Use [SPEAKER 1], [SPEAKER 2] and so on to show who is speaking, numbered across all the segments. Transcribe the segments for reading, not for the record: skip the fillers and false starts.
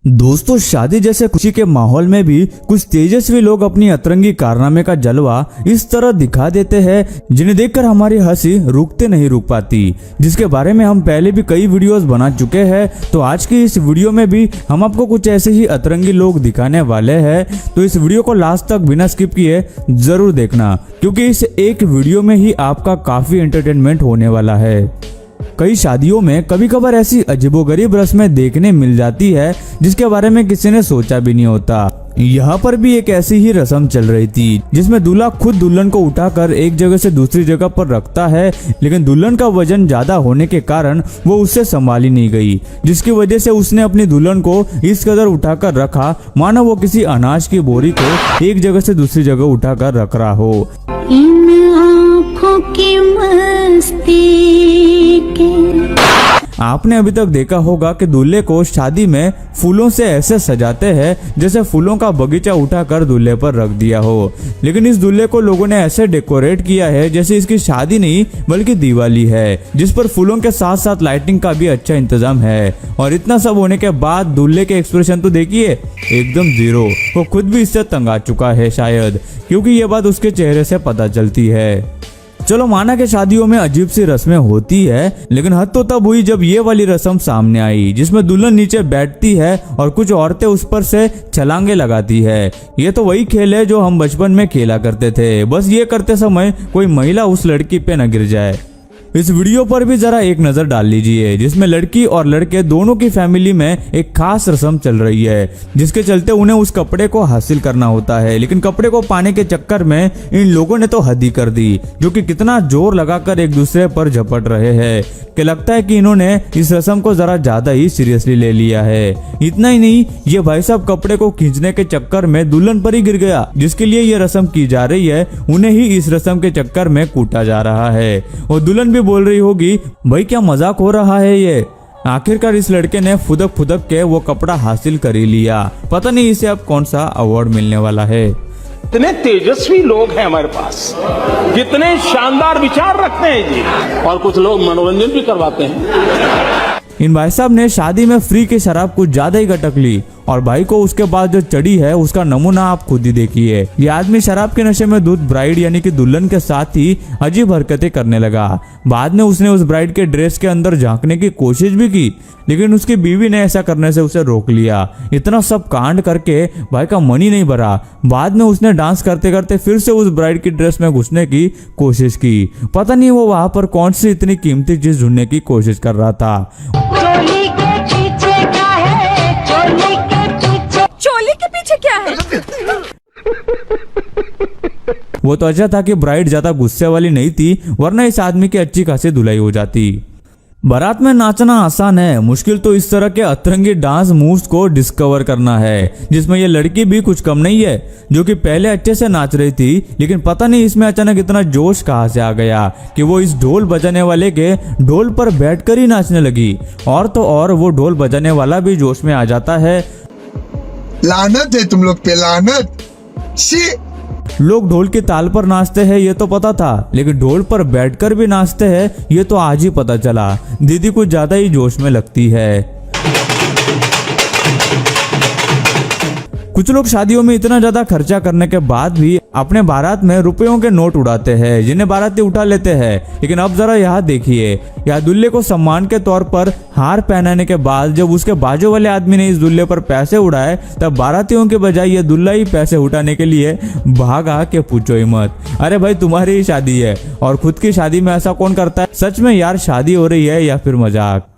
[SPEAKER 1] दोस्तों, शादी जैसे खुशी के माहौल में भी कुछ तेजस्वी लोग अपनी अतरंगी कारनामे का जलवा इस तरह दिखा देते हैं जिन्हें देखकर हमारी हंसी रुकते नहीं रुक पाती, जिसके बारे में हम पहले भी कई वीडियोस बना चुके हैं। तो आज की इस वीडियो में भी हम आपको कुछ ऐसे ही अतरंगी लोग दिखाने वाले हैं। तो इस वीडियो को लास्ट तक बिना स्किप किए जरूर देखना, क्योंकि इस एक वीडियो में ही आपका काफी एंटरटेनमेंट होने वाला है। कई शादियों में कभी कभार ऐसी अजीबोगरीब रस्में देखने मिल जाती है जिसके बारे में किसी ने सोचा भी नहीं होता। यहाँ पर भी एक ऐसी ही रस्म चल रही थी जिसमें दूल्हा खुद दुल्हन को उठाकर एक जगह से दूसरी जगह पर रखता है, लेकिन दुल्हन का वजन ज्यादा होने के कारण वो उससे संभाली नहीं गई, जिसकी वजह से उसने अपनी दुल्हन को इस कदर उठाकर रखा मानो वो किसी अनाज की बोरी को एक जगह से दूसरी जगह उठाकर रख रहा हो।
[SPEAKER 2] इन आँखों की मस्ती के
[SPEAKER 1] आपने अभी तक देखा होगा कि दूल्हे को शादी में फूलों से ऐसे सजाते हैं जैसे फूलों का बगीचा उठाकर दूल्हे पर रख दिया हो, लेकिन इस दूल्हे को लोगों ने ऐसे डेकोरेट किया है जैसे इसकी शादी नहीं बल्कि दिवाली है, जिस पर फूलों के साथ साथ लाइटिंग का भी अच्छा इंतजाम है। और इतना सब होने के बाद दूल्हे के एक्सप्रेशन तो देखिए, एकदम जीरो। वो खुद भी इससे तंग आ चुका है शायद, क्योंकि ये बात उसके चेहरे से पता चलती है। चलो माना कि शादियों में अजीब सी रस्में होती है, लेकिन हद तो तब हुई जब ये वाली रस्म सामने आई जिसमें दुल्हन नीचे बैठती है और कुछ औरतें उस पर से छलांगे लगाती है। ये तो वही खेल है जो हम बचपन में खेला करते थे, बस ये करते समय कोई महिला उस लड़की पे न गिर जाए। इस वीडियो पर भी जरा एक नजर डाल लीजिए, जिसमें लड़की और लड़के दोनों की फैमिली में एक खास रस्म चल रही है, जिसके चलते उन्हें उस कपड़े को हासिल करना होता है। लेकिन कपड़े को पाने के चक्कर में इन लोगों ने तो हद ही कर दी, जो कि कितना जोर लगाकर एक दूसरे पर झपट रहे हैं कि लगता है कि इन्होंने इस रस्म को जरा ज्यादा ही सीरियसली ले लिया है। इतना ही नहीं, ये भाई साहब कपड़े को खींचने के चक्कर में दुल्हन पर ही गिर गया, जिसके लिए ये रस्म की जा रही है उन्हें ही इस रस्म के चक्कर में कूटा जा रहा है। और दुल्हन भी बोल रही होगी, भाई क्या मजाक हो रहा है ये। आखिरकार इस लड़के ने फुदक फुदक के वो कपड़ा हासिल कर ही लिया। पता नहीं इसे अब कौन सा अवार्ड मिलने वाला है।
[SPEAKER 3] इतने तेजस्वी लोग हैं हमारे पास, कितने शानदार विचार रखते हैं जी, और कुछ लोग मनोरंजन भी करवाते हैं।
[SPEAKER 1] इन भाई साहब ने शादी में फ्री की शराब कुछ ज्यादा ही गटक ली, और भाई को उसके बाद जो चढ़ी है उसका नमूना आप खुद ही देखिए। ये आदमी शराब के नशे में दूध ब्राइड यानी कि दुल्हन के साथ ही अजीब हरकतें करने लगा। बाद में उसने उस ब्राइड के ड्रेस के अंदर झांकने की कोशिश भी की, लेकिन उसकी बीवी ने ऐसा करने से उसे रोक लिया। इतना सब कांड करके भाई का मन ही नहीं भरा। बाद में उसने डांस करते करते फिर से उस ब्राइड की ड्रेस में घुसने की कोशिश की। पता नहीं वो वहां पर कौन सी इतनी कीमती चीज ढूंढने की कोशिश कर रहा था।
[SPEAKER 2] चोली के पीछे क्या है? चोली के पीछे क्या है?
[SPEAKER 1] वो तो अच्छा था कि ब्राइड ज्यादा गुस्से वाली नहीं थी, वरना इस आदमी की अच्छी खासी धुलाई हो जाती। बारात में नाचना आसान है, मुश्किल तो इस तरह के अतरंगी डांस मूव्स को डिस्कवर करना है, जिसमें ये लड़की भी कुछ कम नहीं है, जो कि पहले अच्छे से नाच रही थी, लेकिन पता नहीं इसमें अचानक इतना जोश कहां से आ गया कि वो इस ढोल बजाने वाले के ढोल पर बैठकर ही नाचने लगी। और तो और वो ढोल बजाने वाला भी जोश में आ जाता है।
[SPEAKER 4] लानत है तुम लोग पे, लानत।
[SPEAKER 1] लोग ढोल की ताल पर नाचते हैं ये तो पता था, लेकिन ढोल पर बैठकर भी नाचते हैं ये तो आज ही पता चला। दीदी कुछ ज्यादा ही जोश में लगती है। कुछ लोग शादियों में इतना ज्यादा खर्चा करने के बाद भी अपने बारात में रुपयों के नोट उड़ाते हैं, जिन्हें बाराती उठा लेते हैं। लेकिन अब जरा यहाँ देखिए, यहाँ दूल्हे को सम्मान के तौर पर हार पहनाने के बाद जब उसके बाजू वाले आदमी ने इस दूल्हे पर पैसे उड़ाए, तब बारातियों के बजाय ये दूल्हा ही पैसे उठाने के लिए भागा के पूछो ही मत। अरे भाई तुम्हारी ही शादी है, और खुद की शादी में ऐसा कौन करता है? सच में यार, शादी हो रही है या फिर मजाक?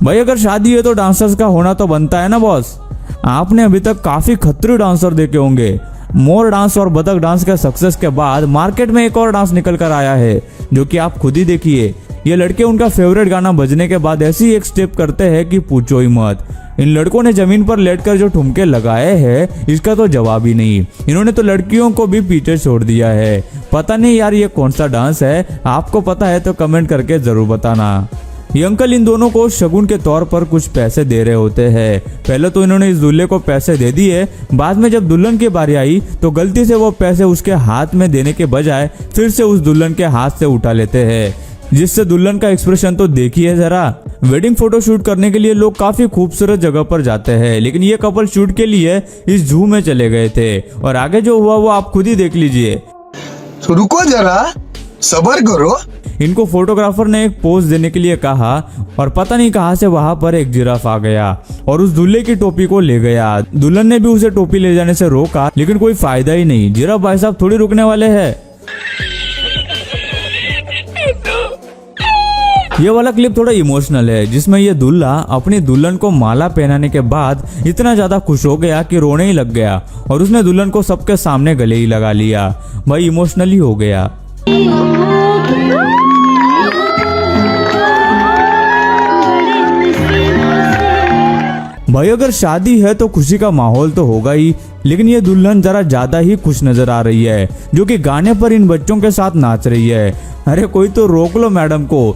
[SPEAKER 1] भाई अगर शादी है तो डांसर्स का होना तो बनता है ना बॉस। आपने अभी तक काफी खतरनाक डांसर देखे होंगे। मोर डांस और बतख डांस के सक्सेस के बाद मार्केट में एक और डांस निकल कर आया है, जो कि आप खुद ही देखिए। ये लड़के उनका फेवरेट गाना बजने के बाद ऐसी एक स्टेप करते हैं कि पूछो ही मत। इन लड़कों ने जमीन पर लेटकर जो ठुमके लगाए हैं इसका तो जवाब ही नहीं। इन्होंने तो लड़कियों को भी पीछे छोड़ दिया है। पता नहीं यार ये कौन सा डांस है, आपको पता है तो कमेंट करके जरूर बताना। ये अंकल इन दोनों को शगुन के तौर पर कुछ पैसे दे रहे होते हैं। पहले तो इन्होंने इस दूल्हे को पैसे दे दिए, बाद में जब दुल्हन की बारी आई तो गलती से वो पैसे उसके हाथ में देने के बजाय फिर से उस दुल्हन के हाथ से उठा लेते हैं, जिससे दुल्हन का एक्सप्रेशन तो देखिए जरा। वेडिंग फोटो शूट करने के लिए लोग काफी खूबसूरत जगह पर जाते हैं, लेकिन ये कपल शूट के लिए इस जू में चले गए थे और आगे जो हुआ वो आप खुद ही देख लीजिए।
[SPEAKER 4] तो रुको जरा, सब्र करो।
[SPEAKER 1] इनको फोटोग्राफर ने एक पोज देने के लिए कहा और पता नहीं कहां से वहां पर एक जिराफ आ गया और उस दूल्हे की टोपी को ले गया। दुल्हन ने भी उसे टोपी ले जाने से रोका, लेकिन कोई फायदा ही नहीं। जिराफ भाई साहब थोड़ी रुकने वाले हैं। ये वाला क्लिप थोड़ा इमोशनल है, जिसमें ये दूल्हा अपनी दुल्हन को माला पहनाने के बाद इतना ज्यादा खुश हो गया कि रोने ही लग गया और उसने दुल्हन को सबके सामने गले ही लगा लिया। भाई इमोशनली हो गया। भाई अगर शादी है तो खुशी का माहौल तो होगा ही, लेकिन ये दुल्हन जरा ज्यादा ही खुश नजर आ रही है, जो कि गाने पर इन बच्चों के साथ नाच रही है। अरे कोई तो रोक लो मैडम को।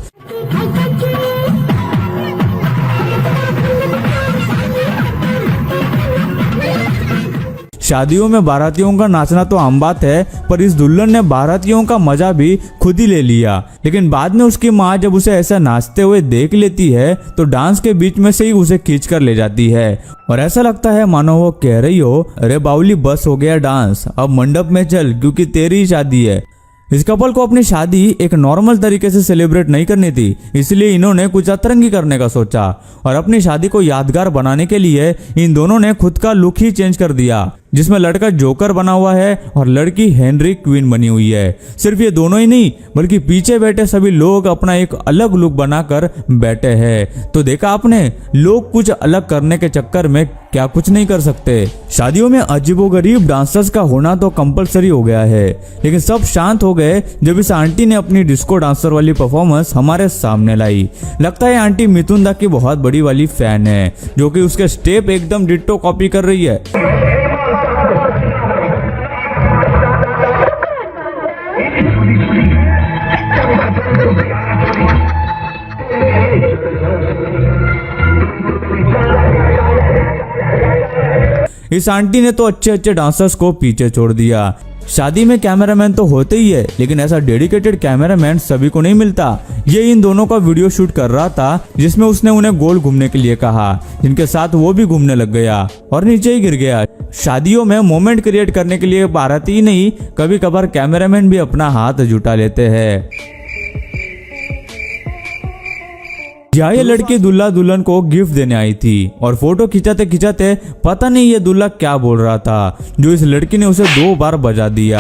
[SPEAKER 1] शादियों में बारातियों का नाचना तो आम बात है, पर इस दुल्हन ने बारातियों का मजा भी खुद ही ले लिया। लेकिन बाद में उसकी माँ जब उसे ऐसा नाचते हुए देख लेती है तो डांस के बीच में से ही उसे खींच कर ले जाती है और ऐसा लगता है मानो वो कह रही हो, अरे बाउली बस हो गया डांस, अब मंडप में चल क्योंकि तेरी ही शादी है। इस कपल को अपनी शादी एक नॉर्मल तरीके से सेलिब्रेट नहीं करनी थी, इसलिए इन्होंने कुछ अतरंगी करने का सोचा और अपनी शादी को यादगार बनाने के लिए इन दोनों ने खुद का लुक ही चेंज कर दिया, जिसमें लड़का जोकर बना हुआ है और लड़की हेनरी क्वीन बनी हुई है। सिर्फ ये दोनों ही नहीं, बल्कि पीछे बैठे सभी लोग अपना एक अलग लुक बनाकर बैठे हैं। तो देखा आपने, लोग कुछ अलग करने के चक्कर में क्या कुछ नहीं कर सकते। शादियों में अजीबोगरीब डांसर्स का होना तो कंपलसरी हो गया है, लेकिन सब शांत हो गए जब इस आंटी ने अपनी डिस्को डांसर वाली परफॉर्मेंस हमारे सामने लाई। लगता है आंटी मिथुन दा की बहुत बड़ी वाली फैन है, जो कि उसके स्टेप एकदम डिट्टो कॉपी कर रही है। इस आंटी ने तो अच्छे अच्छे डांसर्स को पीछे छोड़ दिया। शादी में कैमरामैन तो होते ही है, लेकिन ऐसा डेडिकेटेड कैमरामैन सभी को नहीं मिलता। ये इन दोनों का वीडियो शूट कर रहा था, जिसमें उसने उन्हें गोल घूमने के लिए कहा, जिनके साथ वो भी घूमने लग गया और नीचे ही गिर गया। शादियों में मोमेंट क्रिएट करने के लिए बाराती ही नहीं, कभी कभार कैमरामैन भी अपना हाथ जुटा लेते हैं। यहाँ ये लड़की दूल्हा दुल्हन को गिफ्ट देने आई थी और फोटो खिंचाते खिंचाते पता नहीं ये दूल्हा क्या बोल रहा था, जो इस लड़की ने उसे 2 बार बजा दिया।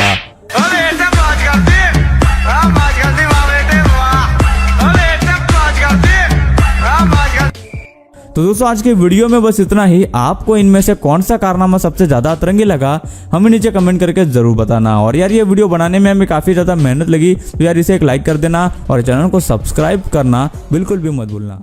[SPEAKER 1] तो दोस्तों आज के वीडियो में बस इतना ही। आपको इनमें से कौन सा कारनामा सबसे ज्यादा अतरंगी लगा, हमें नीचे कमेंट करके जरूर बताना। और यार ये वीडियो बनाने में हमें काफी ज्यादा मेहनत लगी, तो यार इसे एक लाइक कर देना और चैनल को सब्सक्राइब करना बिल्कुल भी मत भूलना।